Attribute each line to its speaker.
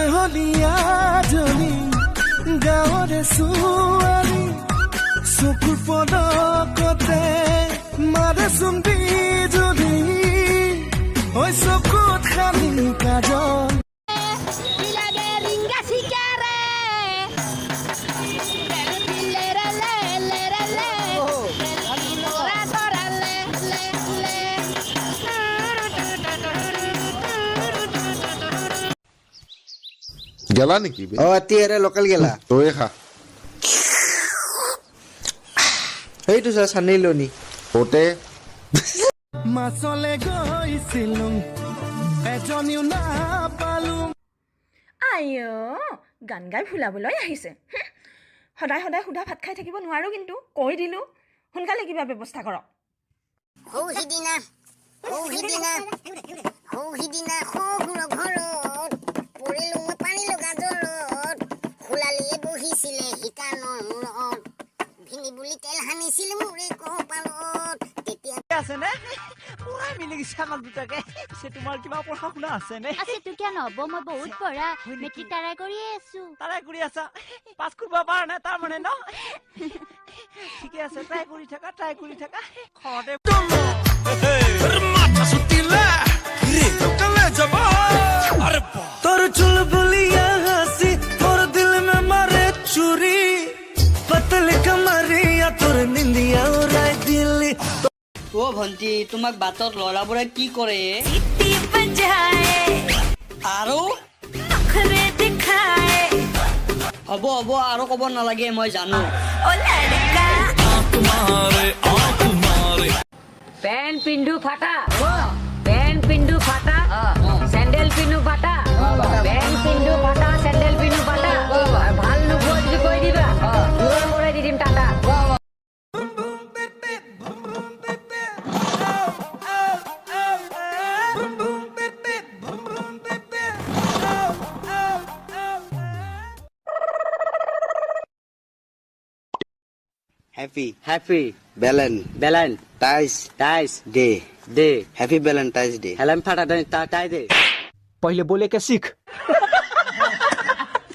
Speaker 1: হলিয়া জনী গাঁৱৰে ছোৱালী চকুৰ পদকতে মাৰে চুম্বি জনী ঐ চকুত খালি কাজল
Speaker 2: গেলা নেকি
Speaker 3: তিয়াৰে লোকেল গেলা
Speaker 2: তই খা
Speaker 3: সেইটো চা চানিলনি
Speaker 2: ওতে
Speaker 1: মাছলে গৈছিলো এজনীও নাপালো
Speaker 4: আইঅ গান গাই ফুলাবলৈ আহিছে সদায় সদায় সুধা ভাত খাই থাকিব নোৱাৰো কিন্তু কৈ দিলো সোনকালে কিবা ব্যৱস্থা কৰক
Speaker 5: সিদিনা সৌগুৰ ঘৰত পৰিলো মই পানী লগা জ্বৰত খোলালিয়ে বহিছিলে শিকানৰ মূৰত ভিনি বুলি তেল সানিছিল মোৰে কপালত তেতিয়া
Speaker 6: আছে নে পুৰাই মিলি গৈছে আমাৰ দুটাকে তোমাৰ কিবা পঢ়া শুনা আছে নে
Speaker 7: আছে তো কিয় নহব মই বহুত পঢ়া মেট্ৰিক ট্ৰাই কৰিয়ে আছো
Speaker 6: তাৰাই কৰি আছা পাছ কৰিব পাৰা নাই তাৰ মানে ন ঠিকে আছে ট্ৰাই কৰি থাকা খৰতে
Speaker 1: মাথা সুতিলা রে কালে যাব আরে তোর চুলবুলিয়া হাসি তোর দিল মে মারে চুরি পতলে কমরিয়া তোর নিন্দিয়া উড়াই দিলি
Speaker 8: ও ভন্টি তোমাক বাটত লৰাবোৰে কি কৰে আৰু হ'ব আৰু ক'ব নালাগে মই জানো
Speaker 9: पैंट पिंडू फाटा पैंट पिंडू फाटा सैंडल पिंडू फाटा पैंट पिंडू फाटा सैंडल पिंडू फाटा ভাল নোপোৱা যদি কৈ দিবা দূৰৰ পৰাই দি দিম Tata
Speaker 3: Happy Valentine's Day Happy Valentine's Day
Speaker 6: पहिले बोले के सीख